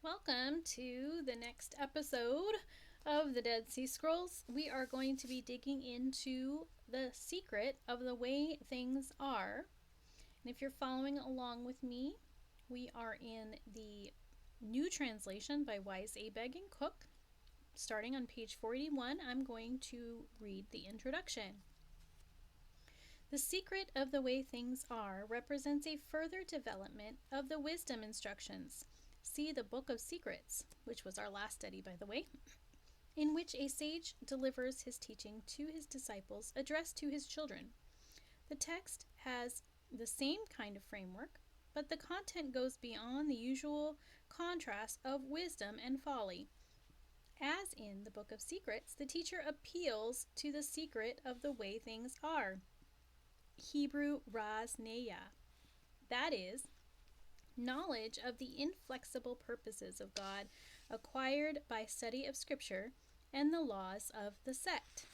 Welcome to the next episode of the Dead Sea Scrolls. We are going to be digging into the secret of the way things are. And if you're following along with me, we are in the New Translation by Wise Abegg and Cook. Starting on page 41, I'm going to read the introduction. The secret of the way things are represents a further development of the wisdom instructions. See the Book of Secrets, which was our last study, by the way, in which a sage delivers his teaching to his disciples addressed to his children. The text has the same kind of framework, but the content goes beyond the usual contrast of wisdom and folly. As in the Book of Secrets, the teacher appeals to the secret of the way things are. Hebrew Ras Neya. That is, knowledge of the inflexible purposes of God acquired by study of Scripture and the laws of the sect.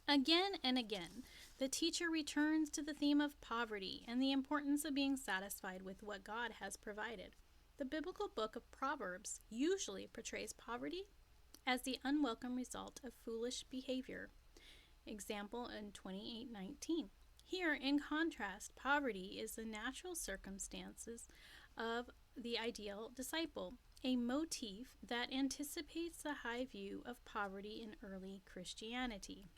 Again and again, the teacher returns to the theme of poverty and the importance of being satisfied with what God has provided. The biblical book of Proverbs usually portrays poverty as the unwelcome result of foolish behavior. Example in 28:19. Here, in contrast, poverty is the natural circumstances of the ideal disciple, a motif that anticipates the high view of poverty in early Christianity.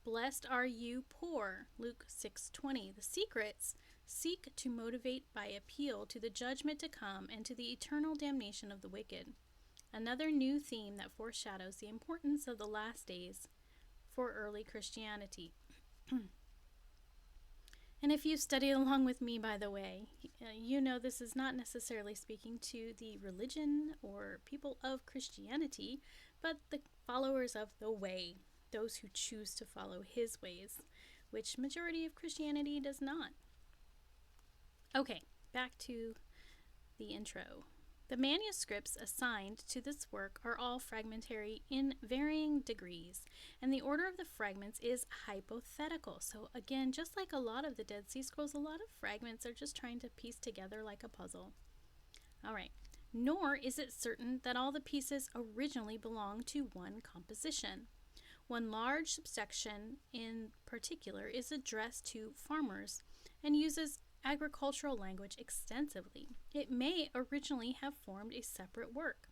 Blessed are you poor, Luke 6:20. The secrets seek to motivate by appeal to the judgment to come and to the eternal damnation of the wicked. Another new theme that foreshadows the importance of the last days for early Christianity. And if you studied along with me, by the way, you know this is not necessarily speaking to the religion or people of Christianity, but the followers of the way, those who choose to follow his ways, which majority of Christianity does not. Okay, back to the intro. The manuscripts assigned to this work are all fragmentary in varying degrees, and the order of the fragments is hypothetical. So again, just like a lot of the Dead Sea Scrolls, a lot of fragments are just trying to piece together like a puzzle. All right. Nor is it certain that all the pieces originally belong to one composition. One large subsection in particular is addressed to farmers and uses agricultural language extensively. It may originally have formed a separate work.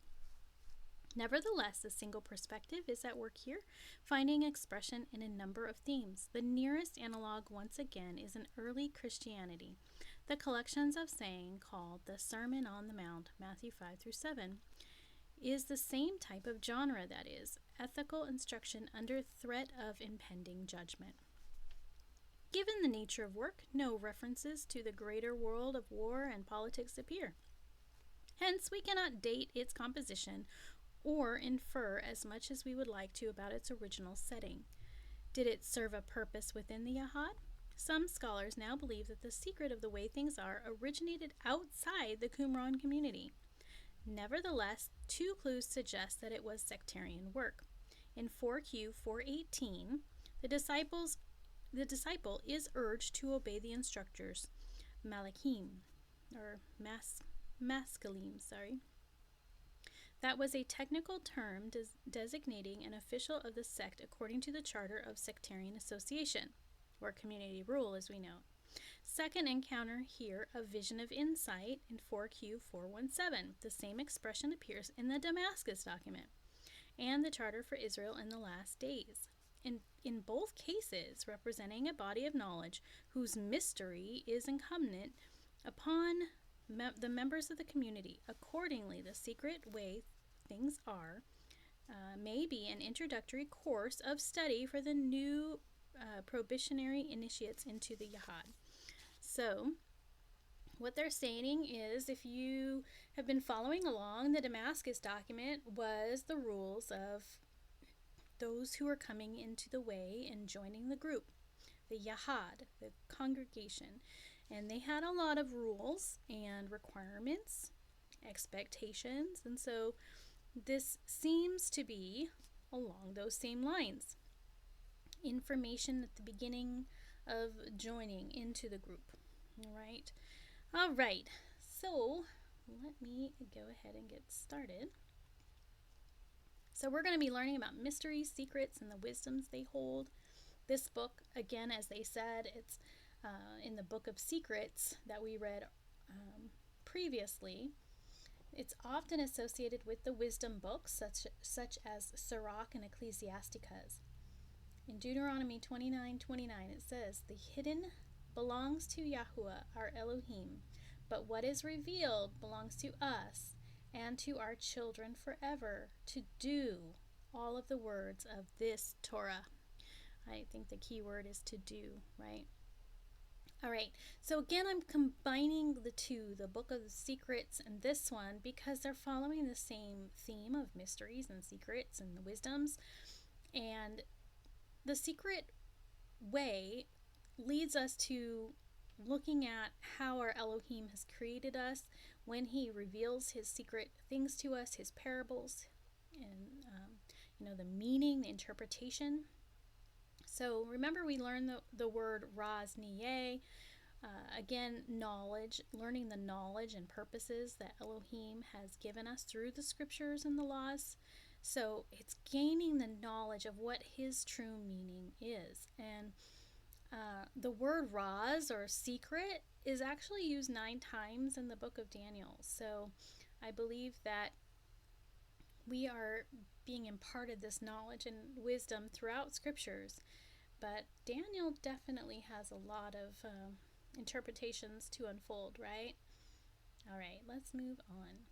Nevertheless, a single perspective is at work here, finding expression in a number of themes. The nearest analog, once again, is in early Christianity. The collections of saying called the Sermon on the Mount, Matthew 5-7, is the same type of genre, that is, ethical instruction under threat of impending judgment. Given the nature of work, no references to the greater world of war and politics appear. Hence, we cannot date its composition or infer as much as we would like to about its original setting. Did it serve a purpose within the Yahad? Some scholars now believe that the secret of the way things are originated outside the Qumran community. Nevertheless, two clues suggest that it was sectarian work. In 4Q 4:18, the disciple is urged to obey the instructors, Maskalim. That was a technical term designating an official of the sect according to the Charter of Sectarian Association, or community rule as we know. Second encounter here a vision of insight in 4Q 4:17. The same expression appears in the Damascus document and the Charter for Israel in the Last Days. In both cases, representing a body of knowledge whose mystery is incumbent upon the members of the community. Accordingly, the secret way things are may be an introductory course of study for the new probationary initiates into the Yahad. So, what they're saying is, if you have been following along, the Damascus document was the rules of those who are coming into the way and joining the group, the Yahad, the congregation. And they had a lot of rules and requirements, expectations, and so this seems to be along those same lines. Information at the beginning of joining into the group. All right. So let me go ahead and get started. So we're going to be learning about mysteries, secrets, and the wisdoms they hold. This book, again, as they said, it's in the book of secrets that we read previously. It's often associated with the wisdom books, such as Sirach and Ecclesiasticus. In Deuteronomy 29:29, it says, "The hidden belongs to Yahuwah, our Elohim, but what is revealed belongs to us and to our children forever, to do all of the words of this Torah." I think the key word is to do, right? All right, so again, I'm combining the two, the Book of the Secrets and this one, because they're following the same theme of mysteries and secrets and the wisdoms. And the secret way leads us to looking at how our Elohim has created us when he reveals his secret things to us, his parables, and the meaning, the interpretation. So remember, we learned the word raz niyeh, again, knowledge, learning the knowledge and purposes that Elohim has given us through the scriptures and the laws. So it's gaining the knowledge of what his true meaning is. And the word raz, or secret, is actually used 9 times in the book of Daniel. So I believe that we are being imparted this knowledge and wisdom throughout scriptures. But Daniel definitely has a lot of interpretations to unfold, right? All right, let's move on.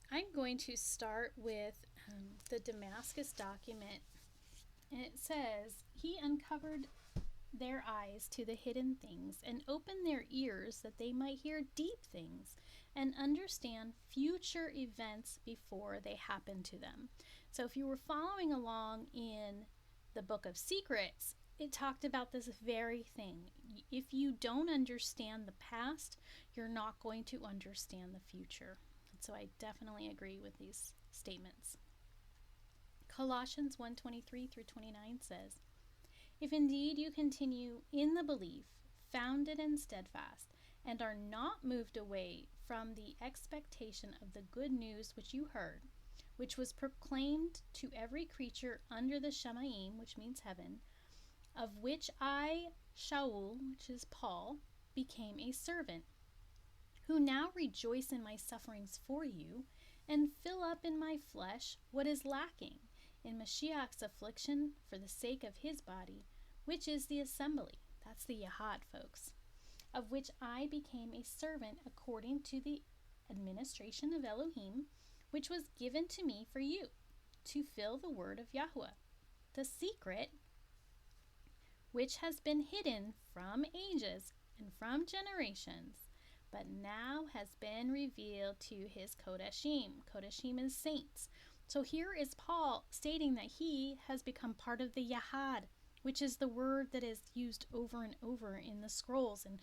I'm going to start with the Damascus document. And it says, "He uncovered their eyes to the hidden things and opened their ears that they might hear deep things and understand future events before they happen to them." So if you were following along in the Book of Secrets, it talked about this very thing. If you don't understand the past, you're not going to understand the future. So I definitely agree with these statements. Colossians 1:23 through 29 says, "If indeed you continue in the belief, founded and steadfast, and are not moved away from the expectation of the good news which you heard, which was proclaimed to every creature under the Shemaim," which means heaven, "of which I, Shaul," which is Paul, "became a servant, who now rejoice in my sufferings for you, and fill up in my flesh what is lacking in Mashiach's affliction for the sake of his body, which is the assembly." That's the Yahad, folks. "Of which I became a servant according to the administration of Elohim, which was given to me for you, to fill the word of Yahuwah, the secret which has been hidden from ages and from generations, but now has been revealed to his Kodashim." Kodashim is saints. So here is Paul stating that he has become part of the Yahad, which is the word that is used over and over in the scrolls. And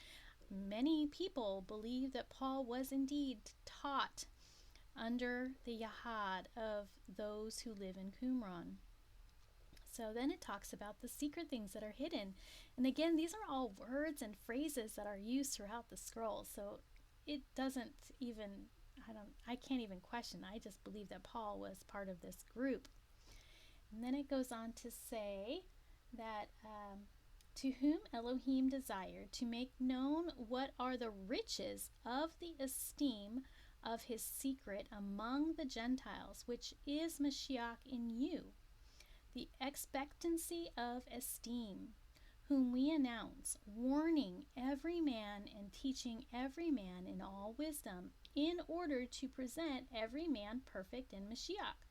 many people believe that Paul was indeed taught under the Yahad of those who live in Qumran. So then it talks about the secret things that are hidden. And again, these are all words and phrases that are used throughout the scroll. So it doesn't even, I can't even question. I just believe that Paul was part of this group. And then it goes on to say that to whom Elohim desired to make known what are the riches of the esteem of his secret among the Gentiles, which is Mashiach in you, the expectancy of esteem, whom we announce, warning every man and teaching every man in all wisdom, in order to present every man perfect in Mashiach,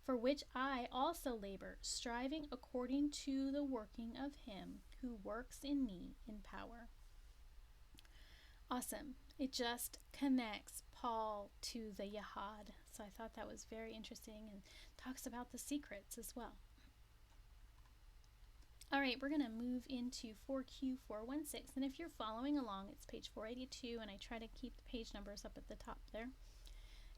for which I also labor, striving according to the working of him who works in me in power. Awesome. It just connects Paul to the Yahad. So I thought that was very interesting and talks about the secrets as well. All right, we're going to move into 4Q416. And if you're following along, it's page 482, and I try to keep the page numbers up at the top there.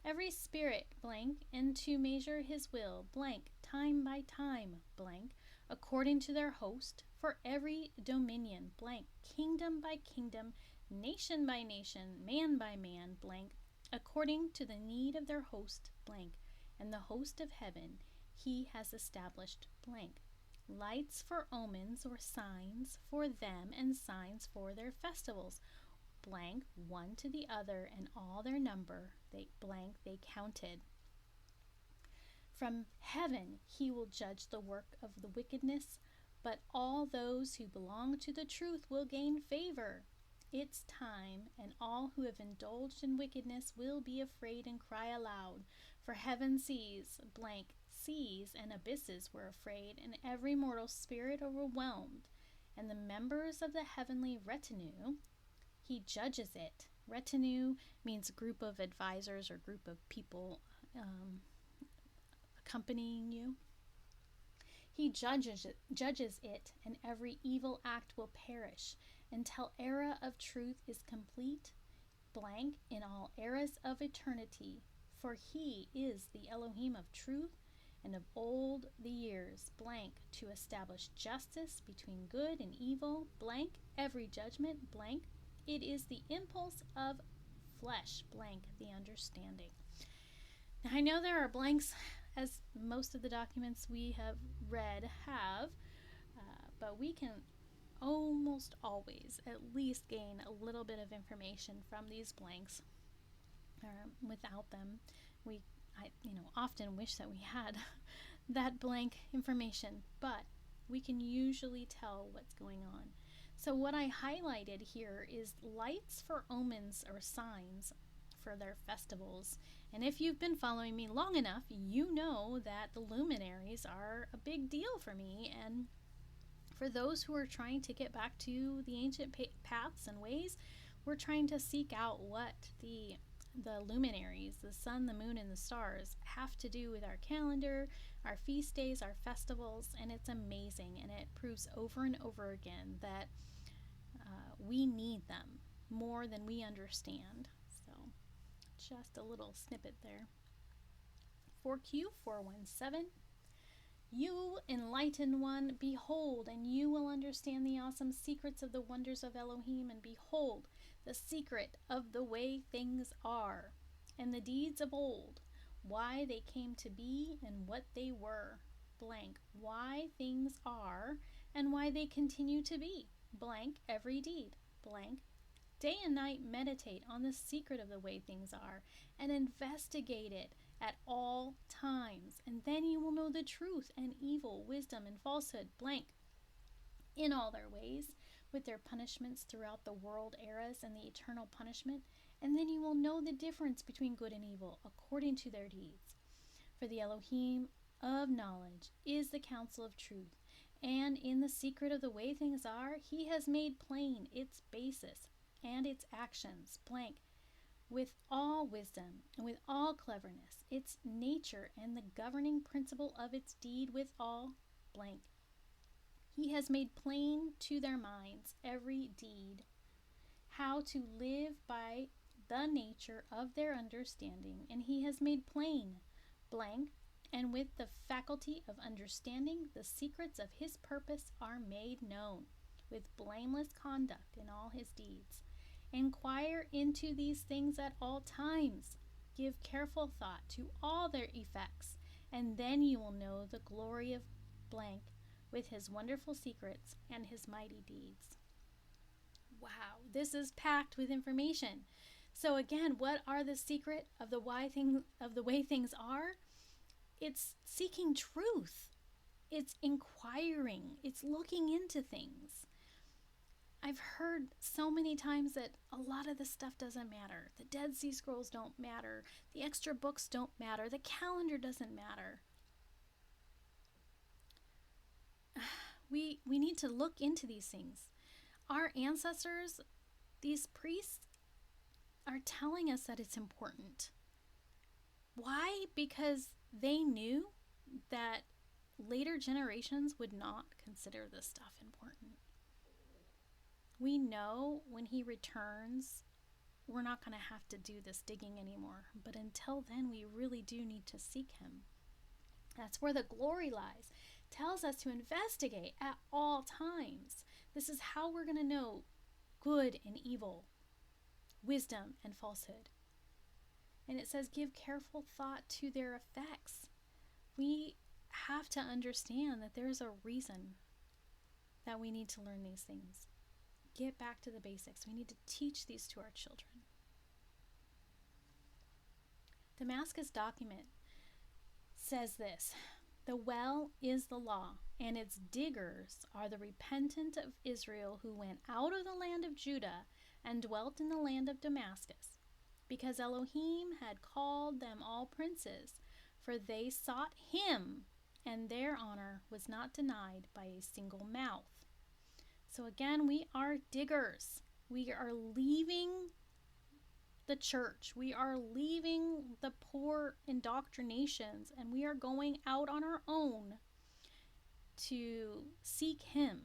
"Every spirit, blank, and to measure his will, blank, time by time, blank, according to their host, for every dominion, blank, kingdom by kingdom, nation by nation, man by man, blank, according to the need of their host, blank, and the host of heaven he has established, blank, lights for omens or signs for them and signs for their festivals, blank, one to the other, and all their number, they counted. From heaven he will judge the work of the wickedness, but all those who belong to the truth will gain favor. It's time, and all who have indulged in wickedness will be afraid and cry aloud. For heaven sees, blank, seas and abysses were afraid, and every mortal spirit overwhelmed. And the members of the heavenly retinue, he judges it. Retinue means group of advisors or group of people accompanying you. He judges it, and every evil act will perish until era of truth is complete, blank, in all eras of eternity. For he is the Elohim of truth, and of old the years, blank, to establish justice between good and evil, blank, every judgment, blank. It is the impulse of flesh, blank, the understanding. Now, I know there are blanks, as most of the documents we have read have, but we can almost always at least gain a little bit of information from these blanks. Without them, I often wish that we had that blank information, but we can usually tell what's going on. So what I highlighted here is lights for omens or signs for their festivals. And if you've been following me long enough, you know that the luminaries are a big deal for me. And for those who are trying to get back to the ancient paths and ways, we're trying to seek out what the luminaries, the sun, the moon, and the stars, have to do with our calendar, our feast days, our festivals, and it's amazing. And it proves over and over again that we need them more than we understand. So, just a little snippet there. 4Q417. You enlightened one, behold, and you will understand the awesome secrets of the wonders of Elohim, and behold, the secret of the way things are, and the deeds of old, why they came to be and what they were, blank, why things are and why they continue to be, blank, every deed, blank. Day and night meditate on the secret of the way things are and investigate it at all times, and then you will know the truth and evil, wisdom and falsehood, blank, in all their ways, with their punishments throughout the world eras and the eternal punishment, and then you will know the difference between good and evil according to their deeds. For the Elohim of knowledge is the counsel of truth, and in the secret of the way things are, he has made plain its basis and its actions, blank, with all wisdom and with all cleverness, its nature and the governing principle of its deed with all, blank. He has made plain to their minds every deed, how to live by the nature of their understanding, and he has made plain, blank, and with the faculty of understanding, the secrets of his purpose are made known, with blameless conduct in all his deeds. Inquire into these things at all times. Give careful thought to all their effects, and then you will know the glory of blank, with his wonderful secrets and his mighty deeds. Wow, this is packed with information. So again, what are the secret of the way things are? It's seeking truth. It's inquiring. It's looking into things. I've heard so many times that a lot of this stuff doesn't matter. The Dead Sea Scrolls don't matter. The extra books don't matter. The calendar doesn't matter. We need to look into these things. Our ancestors, these priests, are telling us that it's important. Why? Because they knew that later generations would not consider this stuff important. We know when he returns, we're not going to have to do this digging anymore. But until then, we really do need to seek him. That's where the glory lies. tells us to investigate at all times. This is how we're going to know good and evil, wisdom and falsehood. And it says, give careful thought to their effects. We have to understand that there's a reason that we need to learn these things. Get back to the basics. We need to teach these to our children. Damascus document says this: the well is the law, and its diggers are the repentant of Israel who went out of the land of Judah and dwelt in the land of Damascus, because Elohim had called them all princes, for they sought him, and their honor was not denied by a single mouth. So again, we are diggers. We are leaving the church. We are leaving the poor indoctrinations, and we are going out on our own to seek him.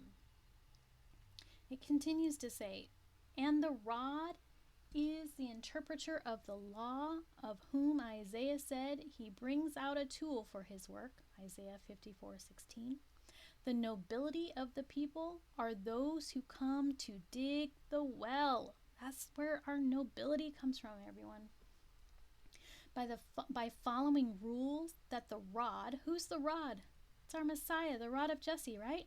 It continues to say, and the rod is the interpreter of the law, of whom Isaiah said, he brings out a tool for his work, Isaiah 54:16. The nobility of the people are those who come to dig the well. That's where our nobility comes from, everyone. By following rules that the rod, who's the rod? It's our Messiah, the rod of Jesse, right?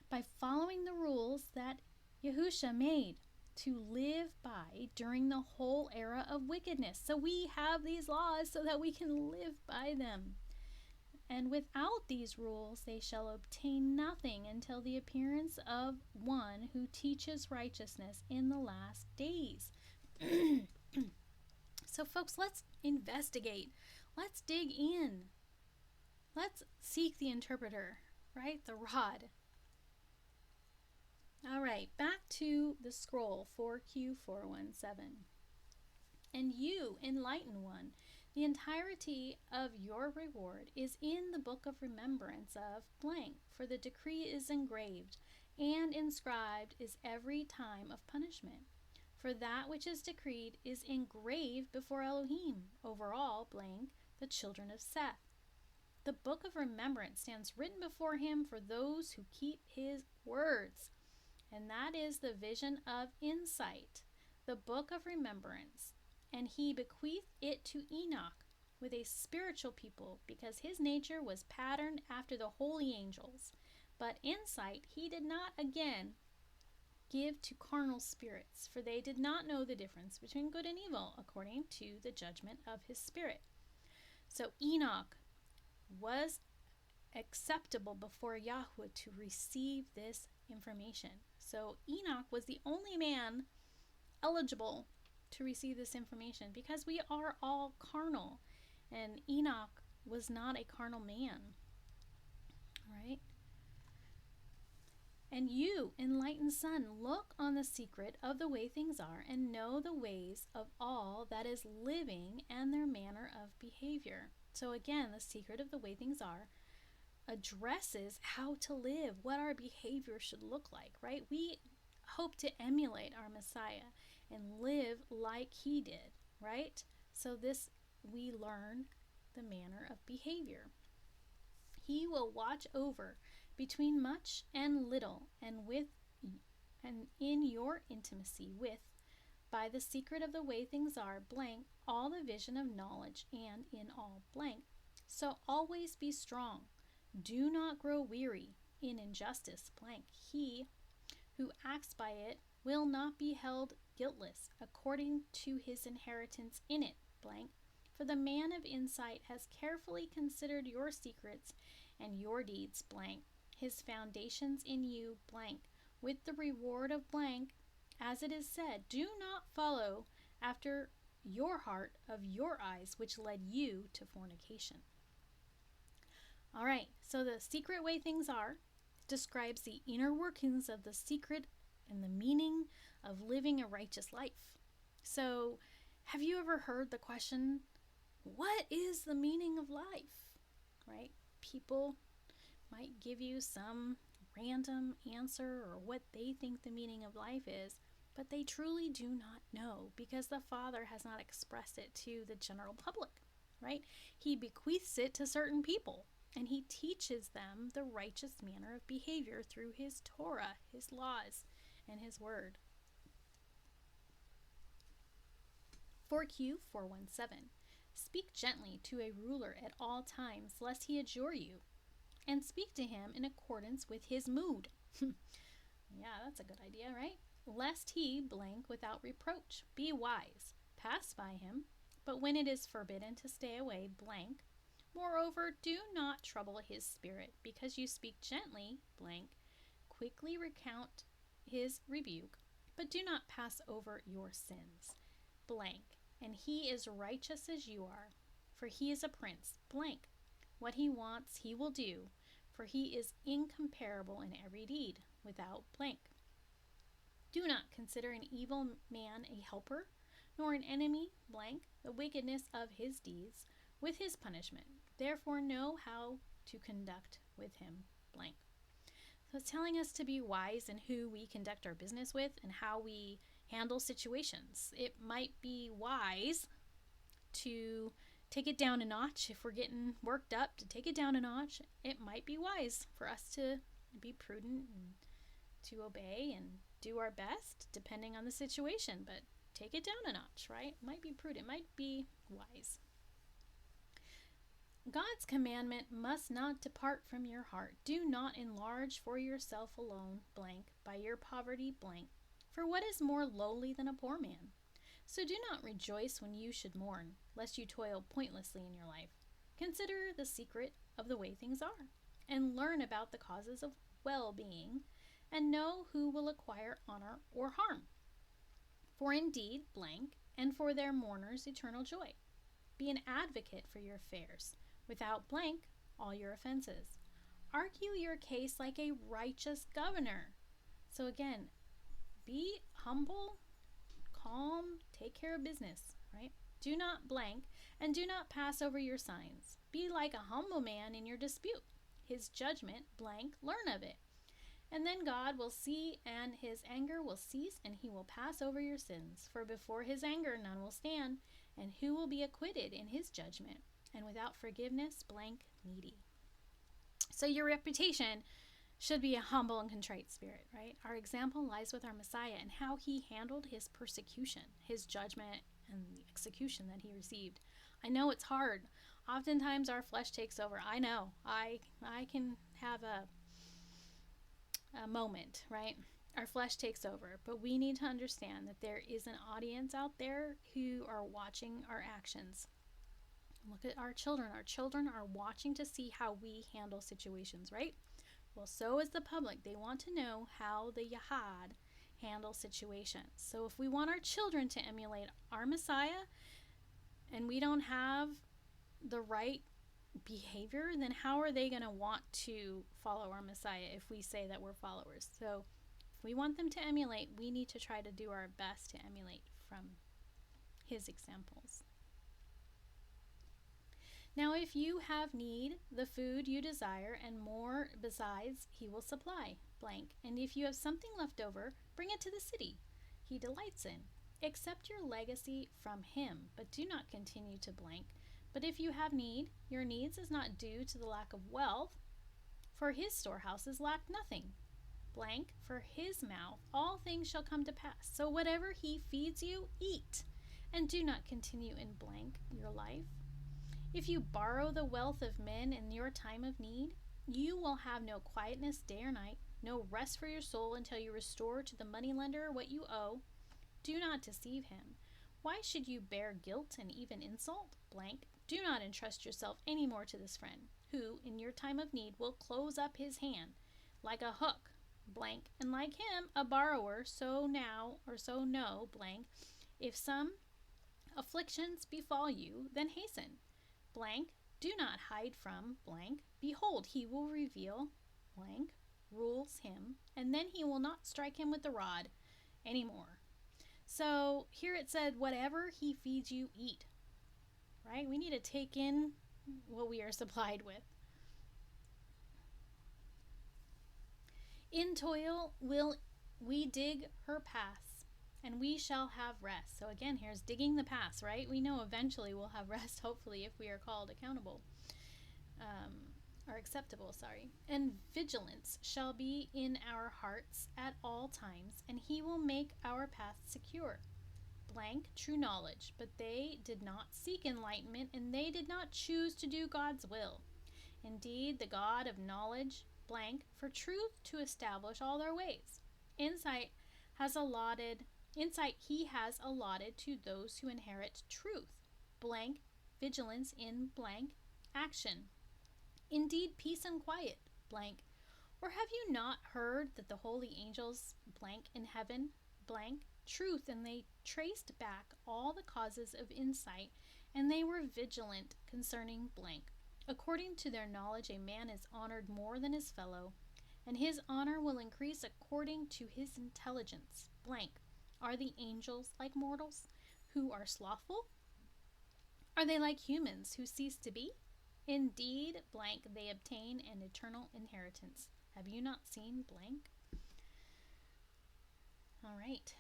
By following the rules that Yahusha made to live by during the whole era of wickedness. So we have these laws so that we can live by them. And without these rules, they shall obtain nothing until the appearance of one who teaches righteousness in the last days. So folks, let's investigate. Let's dig in. Let's seek the interpreter, right? The rod. All right, back to the scroll 4Q417. And you, enlightened one, the entirety of your reward is in the book of remembrance of blank, for the decree is engraved, and inscribed is every time of punishment. For that which is decreed is engraved before Elohim, over all blank, the children of Seth. The book of remembrance stands written before him for those who keep his words. And that is the vision of insight, the book of remembrance. And he bequeathed it to Enoch with a spiritual people, because his nature was patterned after the holy angels. But insight he did not again give to carnal spirits, for they did not know the difference between good and evil, according to the judgment of his spirit. So Enoch was acceptable before Yahweh to receive this information. So Enoch was the only man eligible to receive this information, because we are all carnal, and Enoch was not a carnal man, right? And you, enlightened son, look on the secret of the way things are, and know the ways of all that is living and their manner of behavior. So again, the secret of the way things are addresses how to live, what our behavior should look like, right? We hope to emulate our Messiah and live like he did, right? So this, we learn the manner of behavior. He will watch over between much and little, and in your intimacy with, by the secret of the way things are blank, all the vision of knowledge, and in all blank. So always be strong. Do not grow weary in injustice blank. He who acts by it will not be held guiltless according to his inheritance in it blank. For the man of insight has carefully considered your secrets and your deeds blank. His foundations in you blank, with the reward of blank, as it is said, do not follow after your heart of your eyes, which led you to fornication. All right, so the secret way things are describes the inner workings of the secret and the meaning of living a righteous life. So have you ever heard the question, what is the meaning of life? Right? People might give you some random answer or what they think the meaning of life is, but they truly do not know, because the Father has not expressed it to the general public, right? He bequeaths it to certain people, and he teaches them the righteous manner of behavior through his Torah, his laws, and his word. 4Q 417. Speak gently to a ruler at all times, lest he adjure you, and speak to him in accordance with his mood. Yeah, that's a good idea, right? Lest he blank without reproach. Be wise. Pass by him, but when it is forbidden to stay away, blank. Moreover, do not trouble his spirit, because you speak gently, blank. Quickly recount his rebuke, but do not pass over your sins, blank. And he is righteous as you are, for he is a prince, blank. What he wants, he will do, for he is incomparable in every deed, without blank. Do not consider an evil man a helper, nor an enemy, blank, the wickedness of his deeds, with his punishment. Therefore know how to conduct with him, blank. So it's telling us to be wise in who we conduct our business with and how we handle situations. It might be wise to take it down a notch if we're getting worked up, to take it down a notch. It might be wise for us to be prudent and to obey and do our best depending on the situation, but take it down a notch, right? Might be prudent, might be wise. God's commandment must not depart from your heart. Do not enlarge for yourself alone, blank, by your poverty, blank. For what is more lowly than a poor man? So do not rejoice when you should mourn, lest you toil pointlessly in your life. Consider the secret of the way things are, and learn about the causes of well-being, and know who will acquire honor or harm. For indeed, blank, and for their mourners eternal joy. Be an advocate for your affairs, without blank all your offenses. Argue your case like a righteous governor. So again, be humble, calm, take care of business, right? Do not blank, and do not pass over your signs. Be like a humble man in your dispute. His judgment, blank, learn of it. And then God will see, and his anger will cease, and he will pass over your sins. For before his anger none will stand, and who will be acquitted in his judgment? And without forgiveness, blank, needy. So your reputation should be a humble and contrite spirit, right? Our example lies with our Messiah and how he handled his persecution, his judgment, and the execution that he received. I know it's hard. Oftentimes our flesh takes over. I know. I can have a moment, right? Our flesh takes over, but we need to understand that there is an audience out there who are watching our actions. Look at our children. Our children are watching to see how we handle situations, right? Well, so is the public. They want to know how the Yahad handle situations. So if we want our children to emulate our Messiah and we don't have the right behavior, then how are they going to want to follow our Messiah if we say that we're followers? So if we want them to emulate, we need to try to do our best to emulate from his examples. Now, if you have need, the food you desire, and more besides, he will supply, blank. And if you have something left over, bring it to the city he delights in. Accept your legacy from him, but do not continue to blank. But if you have need, your needs is not due to the lack of wealth, for his storehouses lack nothing. Blank, for his mouth all things shall come to pass. So whatever he feeds you, eat, and do not continue in blank your life. If you borrow the wealth of men in your time of need, you will have no quietness day or night, no rest for your soul until you restore to the moneylender what you owe. Do not deceive him. Why should you bear guilt and even insult? Blank. Do not entrust yourself any more to this friend, who, in your time of need, will close up his hand like a hook, blank, and like him, a borrower, so now, or so know, blank, if some afflictions befall you, then hasten. Blank, do not hide from, blank, behold, he will reveal, blank, rules him, and then he will not strike him with the rod anymore. So here it said, whatever he feeds you, eat, right? We need to take in what we are supplied with. In toil will we dig her paths, and we shall have rest. So again, here's digging the paths, right? We know eventually we'll have rest, hopefully, if we are called accountable. or acceptable, sorry. And vigilance shall be in our hearts at all times, and he will make our path secure. Blank, true knowledge, but they did not seek enlightenment, and they did not choose to do God's will. Indeed, the God of knowledge, blank, for truth to establish all their ways. Insight he has allotted to those who inherit truth. Blank, vigilance in blank, action. Indeed, peace and quiet, blank. Or have you not heard that the holy angels, blank, in heaven, blank, truth, and they traced back all the causes of insight, and they were vigilant concerning blank. According to their knowledge, a man is honored more than his fellow, and his honor will increase according to his intelligence, blank. Are the angels like mortals, who are slothful? Are they like humans, who cease to be? Indeed, blank, they obtain an eternal inheritance. Have you not seen blank? All right.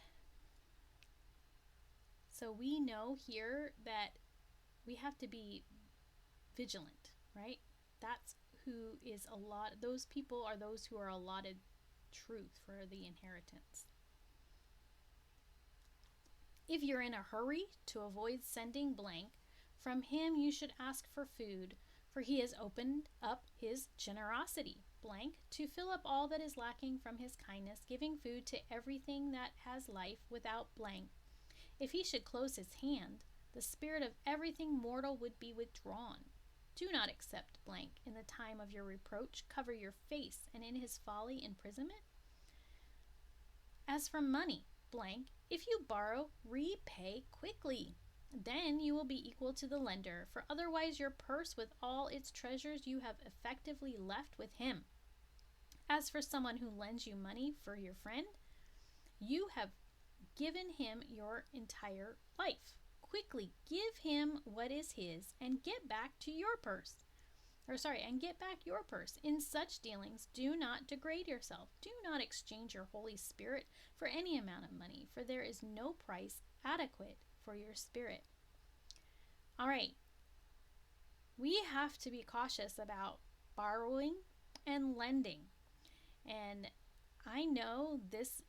So we know here that we have to be vigilant, right? That's who is those people are those who are allotted truth for the inheritance. If you're in a hurry to avoid sending blank, from him you should ask for food, for he has opened up his generosity, blank, to fill up all that is lacking from his kindness, giving food to everything that has life without blank. If he should close his hand, the spirit of everything mortal would be withdrawn. Do not accept blank in the time of your reproach, cover your face, and in his folly imprisonment. As for money, blank, if you borrow, repay quickly. Then you will be equal to the lender, for otherwise your purse with all its treasures you have effectively left with him. As for someone who lends you money for your friend, you have given him your entire life. Quickly give him what is his and get back your purse. In such dealings, do not degrade yourself. Do not exchange your Holy Spirit for any amount of money, for there is no price adequate for your spirit. All right. We have to be cautious about borrowing and lending. And I know this,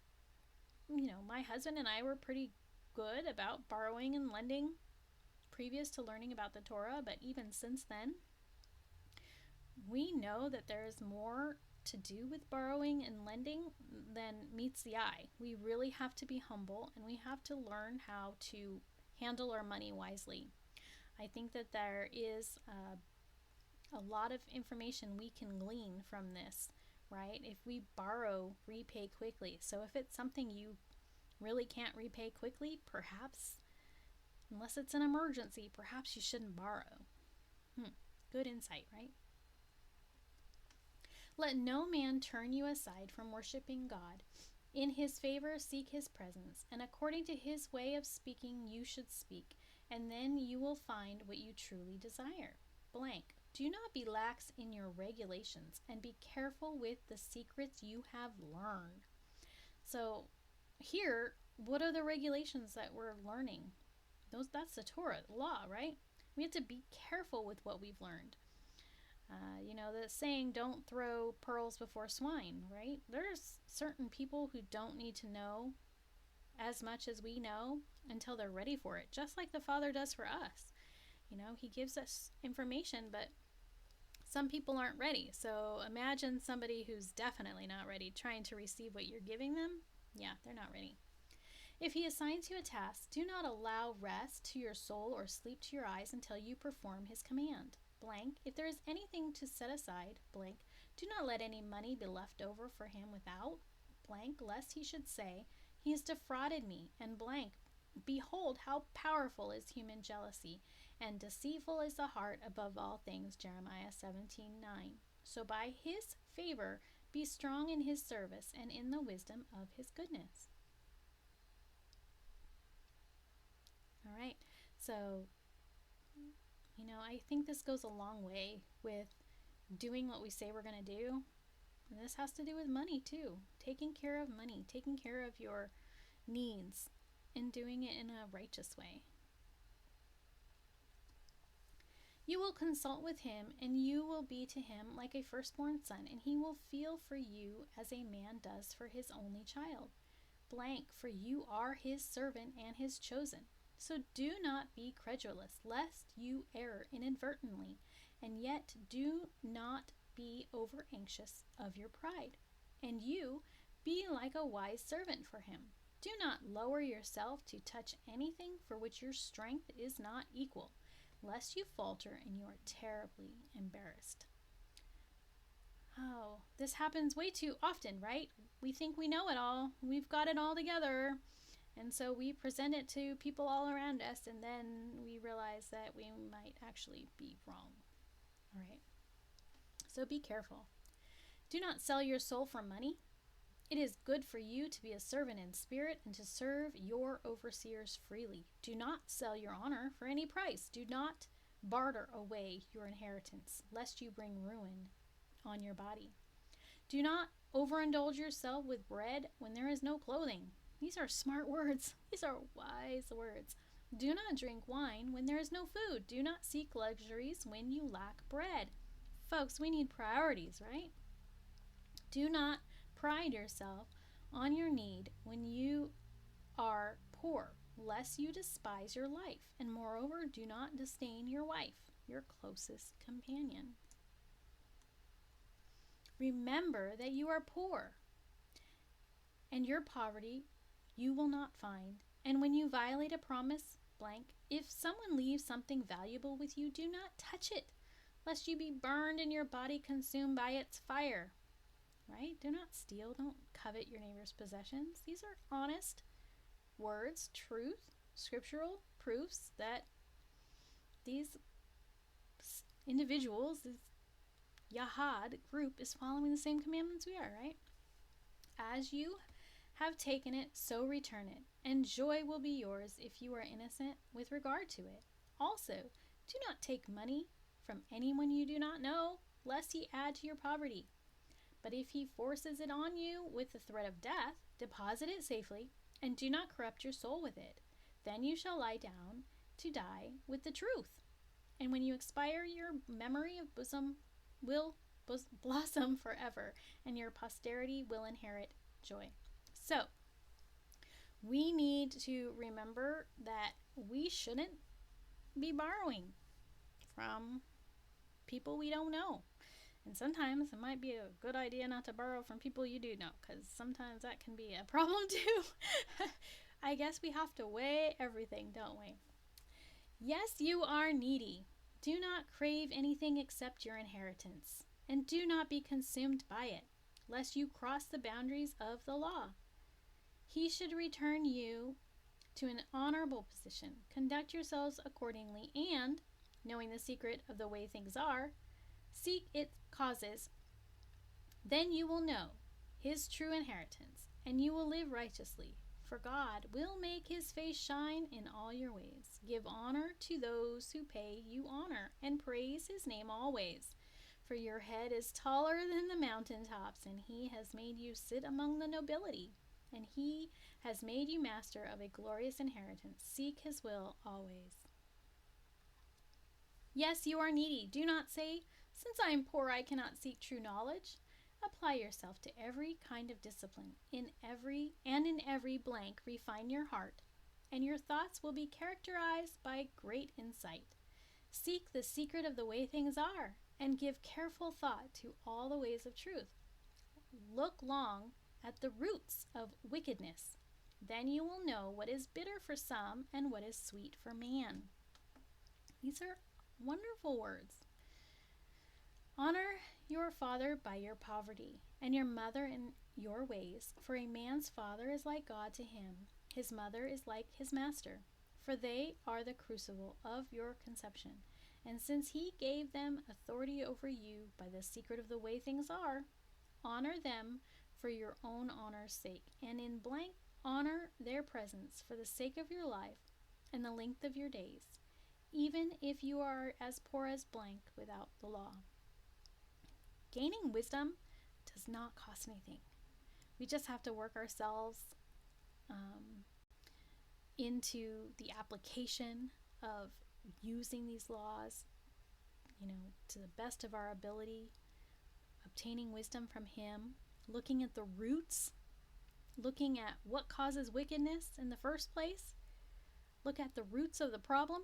my husband and I were pretty good about borrowing and lending previous to learning about the Torah, but even since then, we know that there's more to do with borrowing and lending than meets the eye. We really have to be humble, and we have to learn how to handle our money wisely. I think that there is a lot of information we can glean from this, right? If we borrow, repay quickly. So if it's something you really can't repay quickly, perhaps, unless it's an emergency, perhaps you shouldn't borrow. Good insight, right? Let no man turn you aside from worshiping God. In his favor seek his presence, and according to his way of speaking you should speak, and then you will find what you truly desire. Blank. Do not be lax in your regulations, and be careful with the secrets you have learned. So here, what are the regulations that we're learning? That's the Torah, the law, right? We have to be careful with what we've learned. The saying, don't throw pearls before swine, right? There's certain people who don't need to know as much as we know until they're ready for it, just like the Father does for us. He gives us information, but some people aren't ready. So imagine somebody who's definitely not ready trying to receive what you're giving them. Yeah, they're not ready. If he assigns you a task, do not allow rest to your soul or sleep to your eyes until you perform his command. Blank. If there is anything to set aside, blank, do not let any money be left over for him without, blank, lest he should say, he has defrauded me, and blank. Behold, how powerful is human jealousy, and deceitful is the heart above all things, Jeremiah 17:9. So by his favor, be strong in his service and in the wisdom of his goodness. All right, so I think this goes a long way with doing what we say we're going to do. And this has to do with money too. Taking care of money, taking care of your needs, and doing it in a righteous way. You will consult with him, and you will be to him like a firstborn son, and he will feel for you as a man does for his only child. Blank, for you are his servant and his chosen. So do not be credulous, lest you err inadvertently, and yet do not be over anxious of your pride. And you be like a wise servant for him. Do not lower yourself to touch anything for which your strength is not equal, lest you falter and you are terribly embarrassed. Oh, this happens way too often, right? We think we know it all. We've got it all together. And so we present it to people all around us, and then we realize that we might actually be wrong. All right. So be careful. Do not sell your soul for money. It is good for you to be a servant in spirit and to serve your overseers freely. Do not sell your honor for any price. Do not barter away your inheritance, lest you bring ruin on your body. Do not overindulge yourself with bread when there is no clothing. These are smart words. These are wise words. Do not drink wine when there is no food. Do not seek luxuries when you lack bread. Folks, we need priorities, right? Do not pride yourself on your need when you are poor, lest you despise your life. And moreover, do not disdain your wife, your closest companion. Remember that you are poor, and your poverty you will not find. And when you violate a promise, blank, if someone leaves something valuable with you, do not touch it, lest you be burned and your body consumed by its fire. Right? Do not steal. Don't covet your neighbor's possessions. These are honest words, truth, scriptural proofs that these individuals, this Yahad group, is following the same commandments we are, right? As you have taken it, so return it, and joy will be yours if you are innocent with regard to it. Also, do not take money from anyone you do not know, lest he add to your poverty. But if he forces it on you with the threat of death, deposit it safely, and do not corrupt your soul with it. Then you shall lie down to die with the truth. And when you expire, your memory of bosom will blossom forever, and your posterity will inherit joy. So, we need to remember that we shouldn't be borrowing from people we don't know. And sometimes it might be a good idea not to borrow from people you do know, because sometimes that can be a problem too. I guess we have to weigh everything, don't we? Yes, you are needy. Do not crave anything except your inheritance, and do not be consumed by it, lest you cross the boundaries of the law. He should return you to an honorable position. Conduct yourselves accordingly, and, knowing the secret of the way things are, seek its causes. Then you will know his true inheritance, and you will live righteously. For God will make his face shine in all your ways. Give honor to those who pay you honor, and praise his name always. For your head is taller than the mountaintops, and he has made you sit among the nobility, and he has made you master of a glorious inheritance. Seek his will always. Yes, you are needy. Do not say, since I am poor, I cannot seek true knowledge. Apply yourself to every kind of discipline. In every blank, refine your heart, and your thoughts will be characterized by great insight. Seek the secret of the way things are, and give careful thought to all the ways of truth. Look long at the roots of wickedness. Then you will know what is bitter for some and what is sweet for man. These are wonderful words. Honor your father by your poverty, and your mother in your ways, for a man's father is like God to him. His mother is like his master, for they are the crucible of your conception. And since he gave them authority over you by the secret of the way things are, honor them for your own honor's sake, and in blank honor their presence for the sake of your life and the length of your days, even if you are as poor as blank without the law. Gaining wisdom does not cost anything. We just have to work ourselves into the application of using these laws to the best of our ability, obtaining wisdom from Him, looking at the roots, looking at what causes wickedness in the first place, look at the roots of the problem,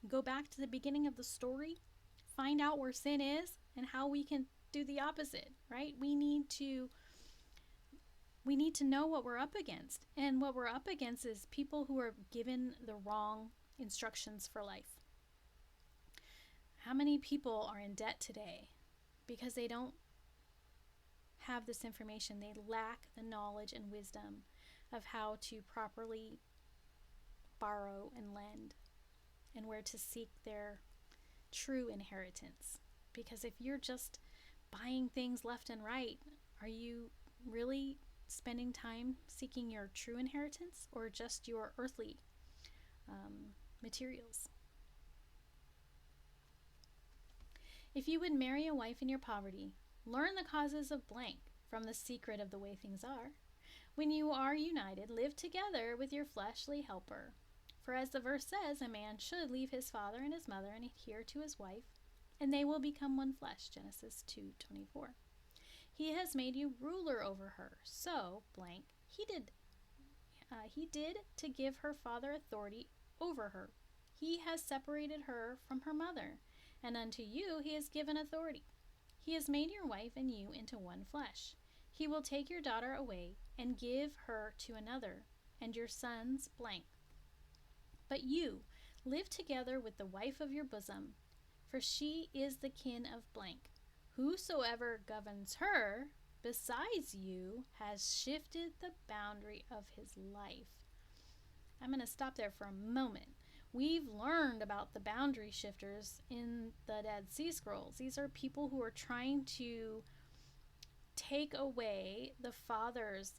go back to the beginning of the story, find out where sin is and how we can do the opposite, right? We need to know what we're up against. And what we're up against is people who are given the wrong instructions for life. How many people are in debt today because they don't have this information? They lack the knowledge and wisdom of how to properly borrow and lend and where to seek their true inheritance. Because if you're just buying things left and right, are you really spending time seeking your true inheritance or just your earthly materials? If you would marry a wife in your poverty, learn the causes of blank from the secret of the way things are. When you are united, live together with your fleshly helper. For as the verse says, a man should leave his father and his mother and adhere to his wife, and they will become one flesh, Genesis 2:24. He has made you ruler over her, so blank he did to give her father authority over her. He has separated her from her mother, and unto you he has given authority. He has made your wife and you into one flesh. He will take your daughter away and give her to another, and your sons blank. But you live together with the wife of your bosom, for she is the kin of blank. Whosoever governs her besides you has shifted the boundary of his life. I'm going to stop there for a moment. We've learned about the boundary shifters in the Dead Sea Scrolls. These are people who are trying to take away the Father's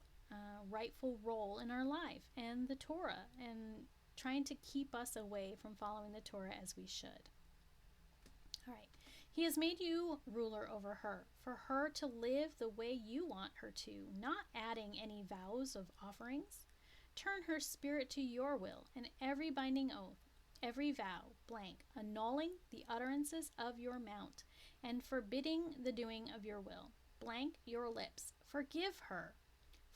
rightful role in our life and the Torah, and trying to keep us away from following the Torah as we should. All right. He has made you ruler over her, for her to live the way you want her to, not adding any vows of offerings. Turn her spirit to your will, and every binding oath, every vow, blank, annulling the utterances of your mouth, and forbidding the doing of your will, blank, your lips. Forgive her.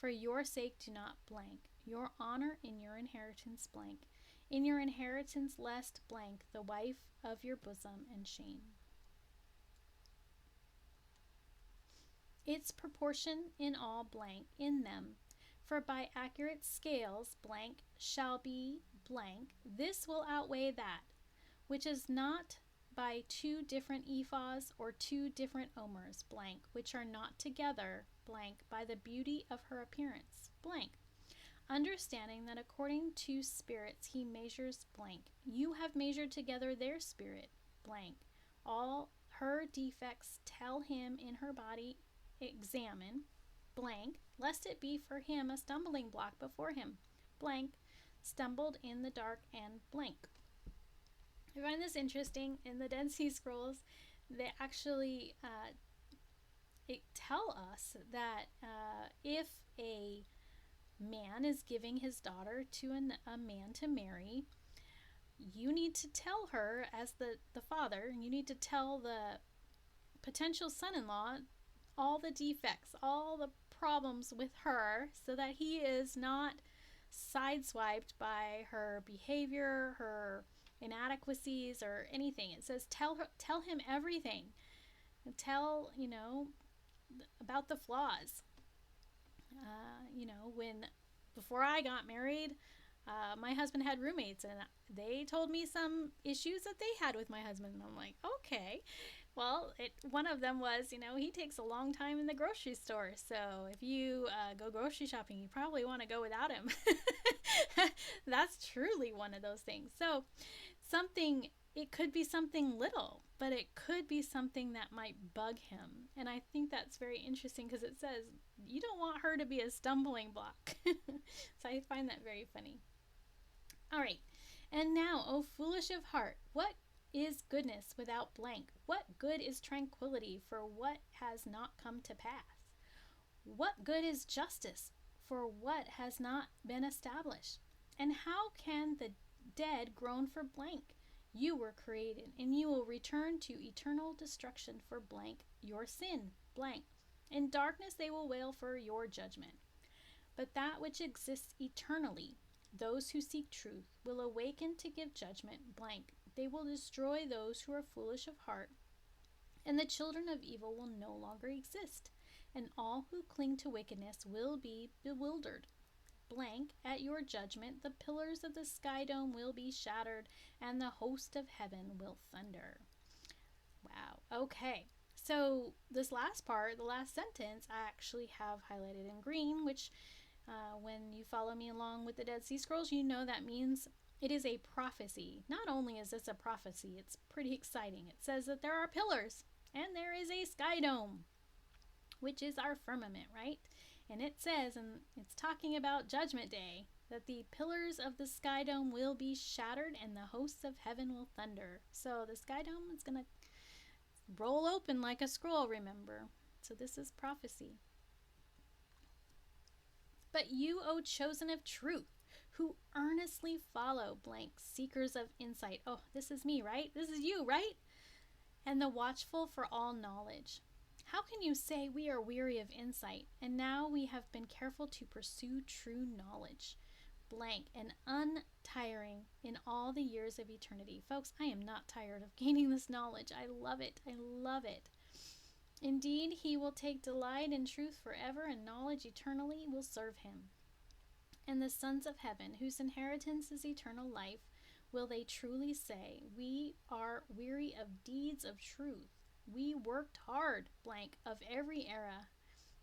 For your sake do not blank, your honor in your inheritance blank, in your inheritance lest blank, the wife of your bosom and shame. Its proportion in all blank in them, for by accurate scales blank shall be blank, this will outweigh that, which is not by two different ephahs or two different omers blank, which are not together blank by the beauty of her appearance blank. Understanding that according to spirits he measures blank, you have measured together their spirit blank. All her defects tell him in her body examine blank, lest it be for him a stumbling block before him blank, stumbled in the dark and blank. I find this interesting. In the Dead Sea Scrolls, they actually tell us that if a man is giving his daughter to a man to marry, you need to tell her, as the father, you need to tell the potential son-in-law all the defects, all the problems with her, so that he is not sideswiped by her behavior, her inadequacies, or anything. It says tell him everything. Tell, about the flaws. When before I got married, my husband had roommates, and they told me some issues that they had with my husband, and I'm like, okay. Well, one of them was, he takes a long time in the grocery store. So if you go grocery shopping, you probably want to go without him. That's truly one of those things. So it could be something little, but it could be something that might bug him. And I think that's very interesting because it says you don't want her to be a stumbling block. So I find that very funny. All right. And now, O foolish of heart, what is goodness without blank? What good is tranquility for what has not come to pass? What good is justice for what has not been established? And how can the dead groan for blank? You were created, and you will return to eternal destruction for blank your sin, blank. In darkness they will wail for your judgment. But that which exists eternally, those who seek truth, will awaken to give judgment, blank. They will destroy those who are foolish of heart, and the children of evil will no longer exist, and all who cling to wickedness will be bewildered. Blank, at your judgment, the pillars of the sky dome will be shattered, and the host of heaven will thunder. Wow. Okay. So this last part, the last sentence, I actually have highlighted in green, which when you follow me along with the Dead Sea Scrolls, you know that means it is a prophecy. Not only is this a prophecy, it's pretty exciting. It says that there are pillars and there is a sky dome, which is our firmament, right? And it says, and it's talking about Judgment Day, that the pillars of the sky dome will be shattered and the hosts of heaven will thunder. So the sky dome is going to roll open like a scroll, remember? So this is prophecy. But you, O chosen of truth, who earnestly follow blank seekers of insight. Oh, this is me, right? This is you, right? And the watchful for all knowledge. How can you say we are weary of insight, and now we have been careful to pursue true knowledge? Blank and untiring in all the years of eternity. Folks, I am not tired of gaining this knowledge. I love it. I love it. Indeed, he will take delight in truth forever, and knowledge eternally will serve him. And the sons of heaven, whose inheritance is eternal life, will they truly say, we are weary of deeds of truth. We worked hard, blank, of every era.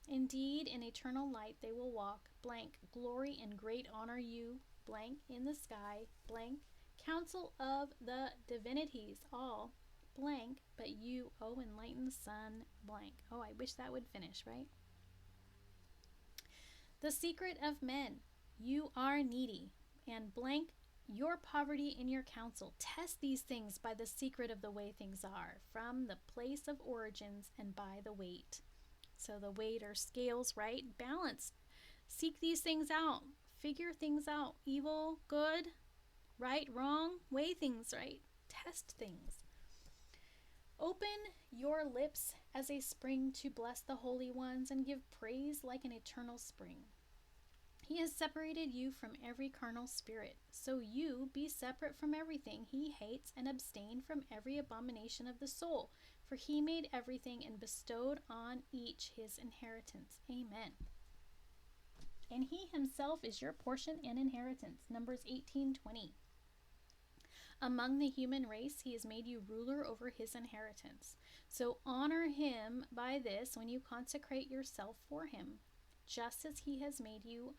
Indeed, in eternal light they will walk, blank, glory and great honor you, blank, in the sky, blank, council of the divinities, all, blank, but you, O enlightened sun, blank. Oh, I wish that would finish, right? The secret of men, you are needy, and blank, your poverty in your counsel. Test these things by the secret of the way things are, from the place of origins and by the weight. So the weight or scales, right? Balanced. Seek these things out. Figure things out. Evil, good, right, wrong. Weigh things, right? Test things. Open your lips as a spring to bless the holy ones and give praise like an eternal spring. He has separated you from every carnal spirit, so you be separate from everything he hates and abstain from every abomination of the soul, for he made everything and bestowed on each his inheritance. Amen. And he himself is your portion and inheritance. Numbers 18:20. Among the human race, he has made you ruler over his inheritance. So honor him by this when you consecrate yourself for him, just as he has made you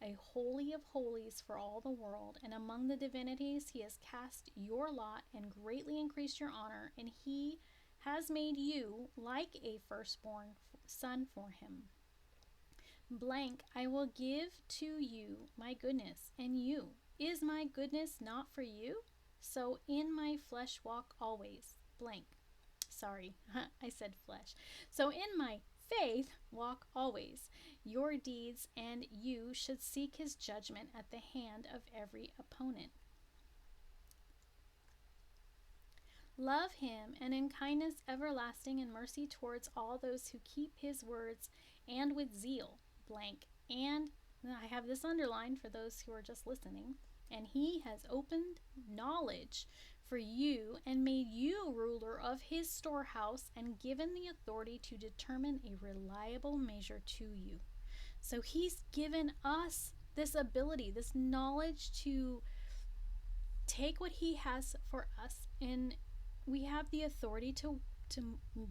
a holy of holies for all the world, and among the divinities he has cast your lot and greatly increased your honor, and he has made you like a firstborn son for him. Blank, I will give to you my goodness, and you. Is my goodness not for you? So in my flesh walk always. Blank. Sorry, I said flesh. So in my faith walk always. Your deeds and you should seek his judgment at the hand of every opponent. Love him, and in kindness everlasting and mercy towards all those who keep his words, and with zeal, blank, and I have this underlined for those who are just listening, and he has opened knowledge for you and made you ruler of his storehouse and given the authority to determine a reliable measure to you. So he's given us this ability, this knowledge to take what he has for us, and we have the authority to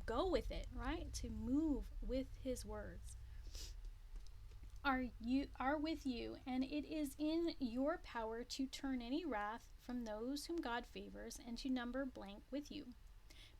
go with it, right? To move with his words. Are with you, and it is in your power to turn any wrath from those whom God favors and to number blank with you.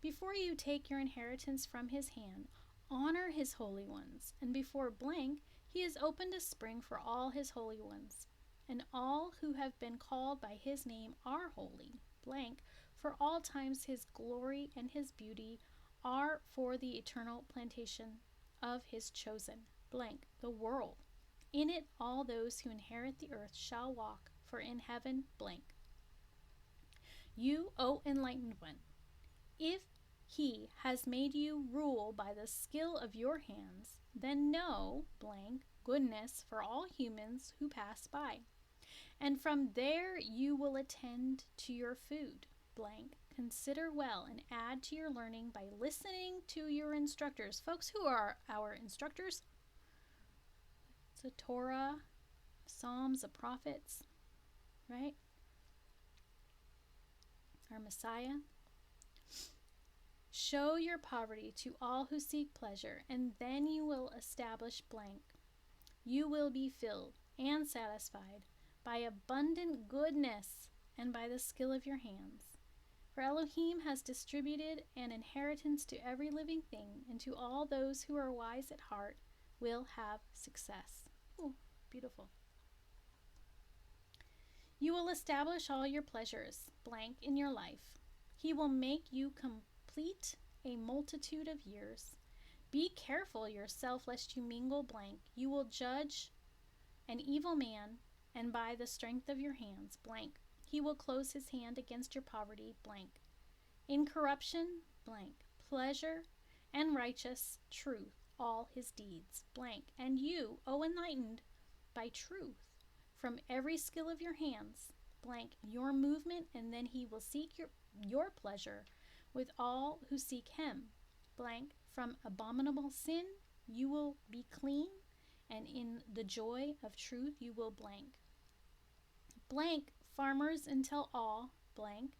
Before you take your inheritance from his hand, honor his holy ones, and before blank, he has opened a spring for all his holy ones, and all who have been called by his name are holy, blank, for all times his glory and his beauty are for the eternal plantation of his chosen, blank, the world. In it all those who inherit the earth shall walk, for in heaven, blank. You, O enlightened one, if he has made you rule by the skill of your hands, then know blank goodness for all humans who pass by. And from there you will attend to your food blank. Consider well and add to your learning by listening to your instructors. Folks, who are our instructors? It's the Torah, Psalms, the prophets, right? Our Messiah. Show your poverty to all who seek pleasure, and then you will establish blank. You will be filled and satisfied by abundant goodness and by the skill of your hands. For Elohim has distributed an inheritance to every living thing, and to all those who are wise at heart will have success. Oh, beautiful. You will establish all your pleasures blank in your life. He will make you complete a multitude of years. Be careful yourself lest you mingle blank. You will judge an evil man, and by the strength of your hands blank. He will close his hand against your poverty blank. In corruption blank. Pleasure and righteous truth, all his deeds blank. And you, O enlightened by truth, from every skill of your hands blank your movement, and then he will seek your pleasure with all who seek him blank. From abominable sin you will be clean, and in the joy of truth you will blank. Blank farmers until all blank.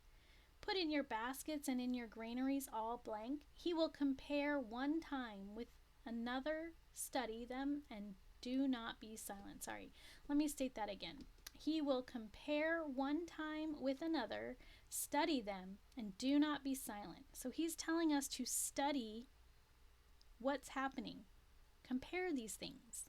Put in your baskets and in your granaries all blank. He will compare one time with another, study them, and do not be silent. Sorry, let me state that again. He will compare one time with another, study them, and do not be silent. So he's telling us to study what's happening. Compare these things.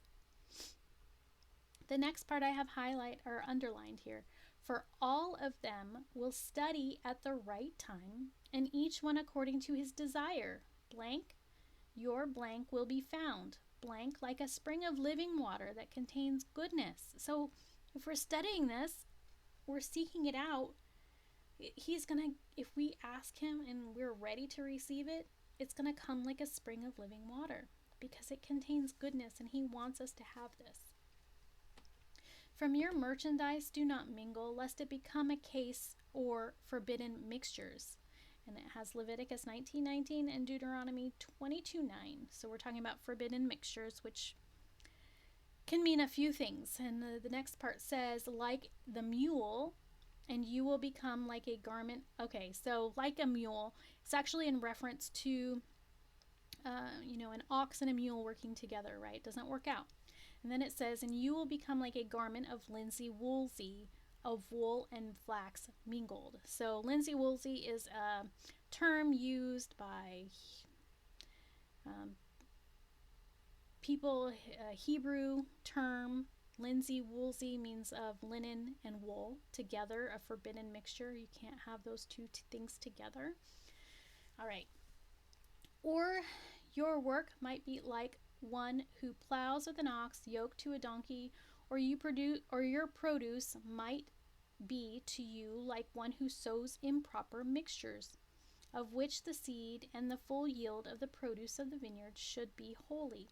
The next part I have highlight or underlined here. For all of them will study at the right time, and each one according to his desire. Blank, your blank will be found. Blank, like a spring of living water that contains goodness. So if we're studying this, we're seeking it out, he's going to, if we ask him and we're ready to receive it, it's going to come like a spring of living water because it contains goodness, and he wants us to have this. From your merchandise do not mingle, lest it become a case or forbidden mixtures. And it has Leviticus 19:19 and Deuteronomy 22:9. So we're talking about forbidden mixtures, which can mean a few things. And the next part says, like the mule, and you will become like a garment. Okay, so like a mule, it's actually in reference to, an ox and a mule working together, right? It doesn't work out. And then it says, and you will become like a garment of linsey woolsey, of wool and flax mingled. So linsey woolsey is a term used by people, a Hebrew term. Linsey woolsey means of linen and wool together, a forbidden mixture. You can't have those two things together. All right. Or your work might be like one who plows with an ox yoked to a donkey, or your produce might be to you like one who sows improper mixtures, of which the seed and the full yield of the produce of the vineyard should be holy.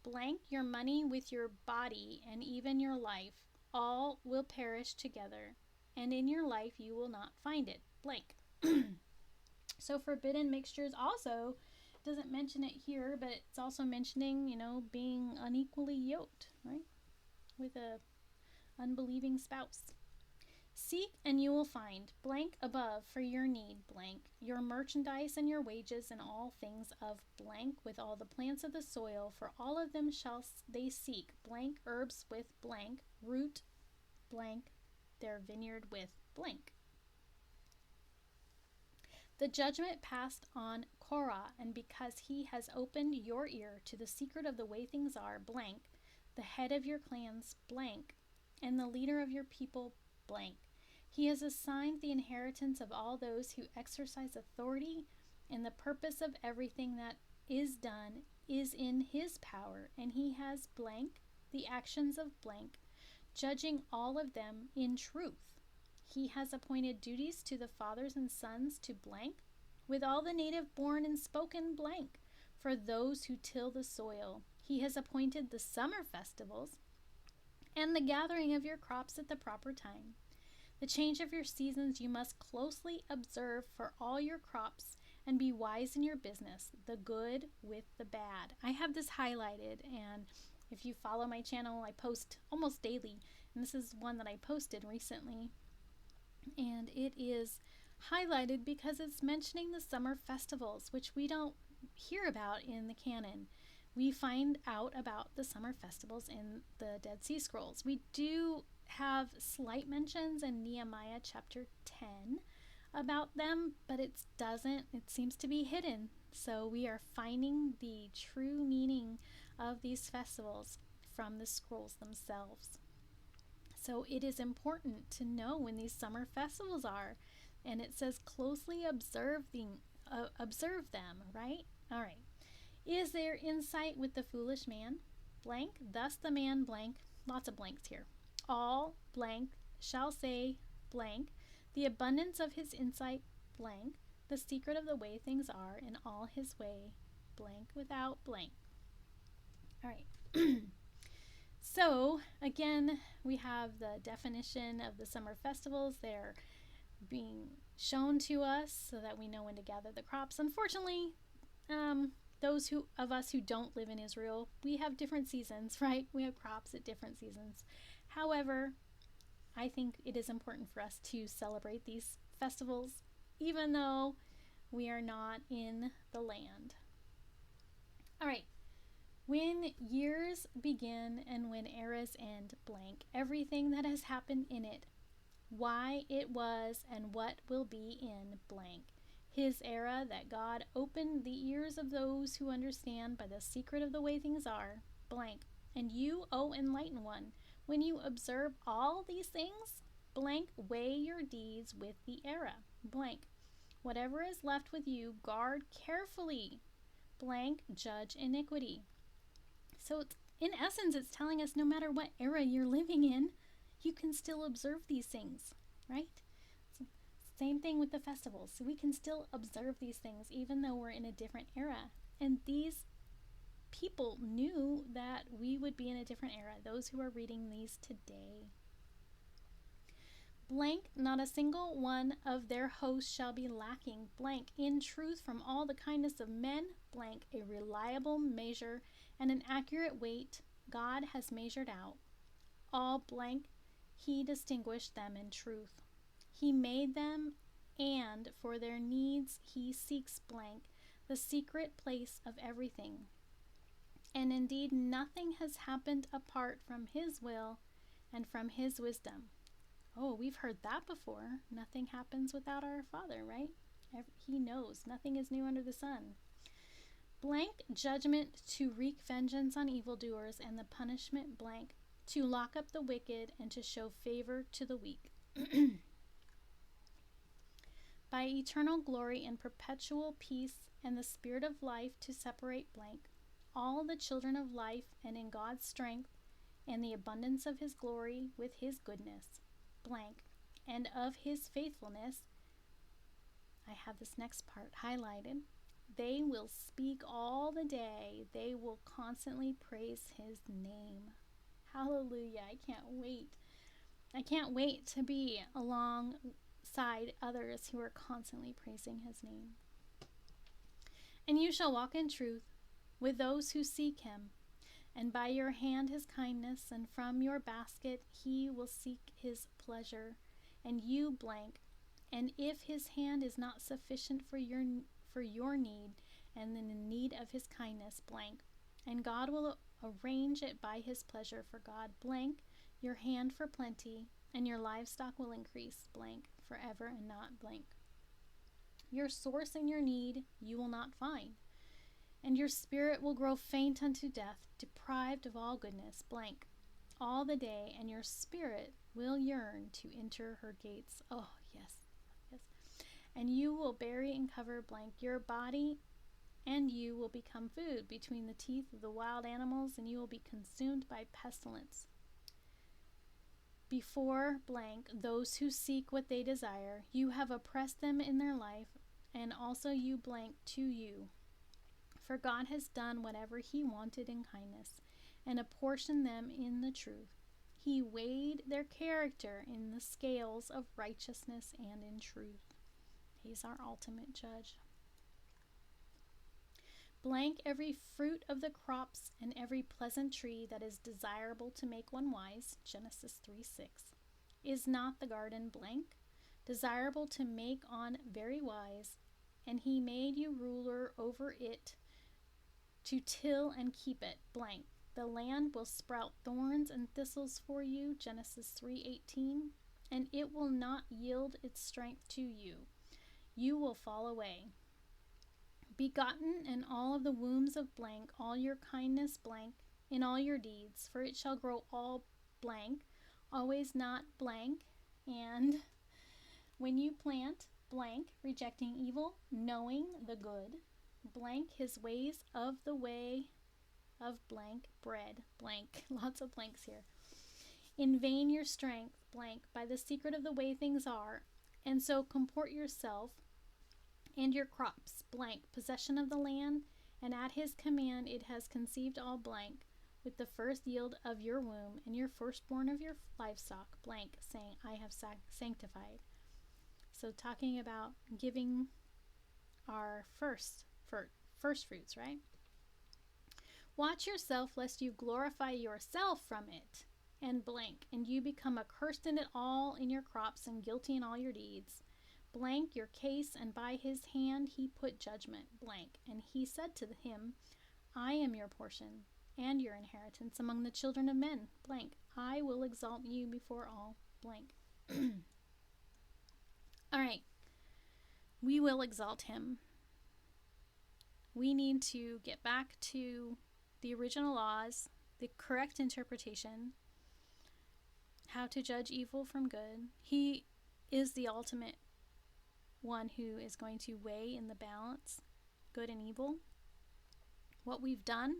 Blank your money with your body, and even your life, all will perish together, and in your life you will not find it. Blank. So forbidden mixtures also doesn't mention it here, but it's also mentioning, being unequally yoked, right, with a unbelieving spouse. Seek and you will find blank above for your need blank, your merchandise and your wages and all things of blank with all the plants of the soil, for all of them shall they seek blank herbs with blank root blank their vineyard with blank. The judgment passed on Korah, and because he has opened your ear to the secret of the way things are blank, the head of your clans blank, and the leader of your people blank. He has assigned the inheritance of all those who exercise authority, and the purpose of everything that is done is in his power, and he has blank the actions of blank, judging all of them in truth. He has appointed duties to the fathers and sons to blank, with all the native born and spoken blank. For those who till the soil, he has appointed the summer festivals and the gathering of your crops at the proper time. The change of your seasons you must closely observe for all your crops and be wise in your business, the good with the bad. I have this highlighted, and if you follow my channel, I post almost daily, and this is one that I posted recently. And it is highlighted because it's mentioning the summer festivals, which we don't hear about in the canon. We find out about the summer festivals in the Dead Sea Scrolls. We do have slight mentions in Nehemiah chapter 10 about them, but it seems to be hidden. So we are finding the true meaning of these festivals from the scrolls themselves. So it is important to know when these summer festivals are, and it says closely observe them, right? All right. Is there insight with the foolish man? Blank, thus the man blank, lots of blanks here. All blank shall say blank, the abundance of his insight blank, the secret of the way things are in all his way blank without blank. All right. So again, we have the definition of the summer festivals. They're being shown to us so that we know when to gather the crops. Unfortunately, those of us who don't live in Israel, we have different seasons, right? We have crops at different seasons. However, I think it is important for us to celebrate these festivals, even though we are not in the land. All right. When years begin and when eras end blank, everything that has happened in it, why it was and what will be in blank. His era that God opened the ears of those who understand by the secret of the way things are, blank. And you, O enlightened one, when you observe all these things, blank, weigh your deeds with the era, blank. Whatever is left with you, guard carefully, blank, judge iniquity. So in essence, it's telling us no matter what era you're living in, you can still observe these things, right? So same thing with the festivals. So we can still observe these things even though we're in a different era. And these people knew that we would be in a different era, those who are reading these today. Blank, not a single one of their hosts shall be lacking. Blank, in truth from all the kindness of men, blank, a reliable measure and an accurate weight God has measured out. All blank, he distinguished them in truth. He made them, and for their needs he seeks blank, the secret place of everything. And indeed nothing has happened apart from his will and from his wisdom. Oh, we've heard that before. Nothing happens without our Father, right? He knows. Nothing is new under the sun. Blank, judgment to wreak vengeance on evildoers, and the punishment blank, to lock up the wicked and to show favor to the weak. By eternal glory and perpetual peace and the spirit of life to separate blank, all the children of life, and in God's strength and the abundance of his glory with his goodness, blank, and of his faithfulness. I have this next part highlighted. They will speak all the day. They will constantly praise his name. Hallelujah. I can't wait. I can't wait to be alongside others who are constantly praising his name. And you shall walk in truth with those who seek him, and by your hand his kindness, and from your basket he will seek his pleasure, and you blank. And if his hand is not sufficient for your need, and in the need of his kindness, blank, and God will arrange it by his pleasure for God, blank, your hand for plenty, and your livestock will increase, blank, forever and not blank. Your source in your need you will not find, and your spirit will grow faint unto death, deprived of all goodness, blank, all the day, and your spirit will yearn to enter her gates. Oh, yes, yes. And you will bury and cover blank your body, and you will become food between the teeth of the wild animals, and you will be consumed by pestilence. before blank those who seek what they desire. You have oppressed them in their life, and also you blank to you. For God has done whatever he wanted in kindness, and apportioned them in the truth. He weighed their character in the scales of righteousness and in truth. He's our ultimate judge. Blank every fruit of the crops and every pleasant tree that is desirable to make one wise. Genesis 3:6. Is not the garden blank, desirable to make on very wise? And he made you ruler over it, to till and keep it blank. The land will sprout thorns and thistles for you. Genesis 3:18. And it will not yield its strength to you. You will fall away. Begotten in all of the wombs of blank, all your kindness blank, in all your deeds, for it shall grow all blank, always not blank. And when you plant blank, rejecting evil, knowing the good, blank his ways of the way of blank bread, blank, lots of blanks here. In vain your strength, blank, by the secret of the way things are, and so comport yourself and your crops, blank, possession of the land, and at his command it has conceived all blank, with the first yield of your womb, and your firstborn of your livestock, blank, saying, I have sanctified. So talking about giving our first fruits, right? Watch yourself, lest you glorify yourself from it, and blank, and you become accursed in it all in your crops, and guilty in all your deeds. Blank your case, and by his hand he put judgment, blank. And he said to him, I am your portion, and your inheritance among the children of men, blank. I will exalt you before all, blank. All right, we will exalt him. We need to get back to the original laws, the correct interpretation, how to judge evil from good. He is the ultimate one who is going to weigh in the balance good and evil, what we've done,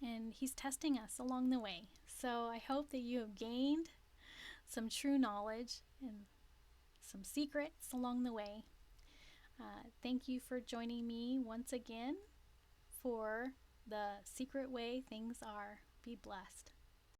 and he's testing us along the way. So I hope that you have gained some true knowledge and some secrets along the way. Thank you for joining me once again for the secret way things are. Be blessed.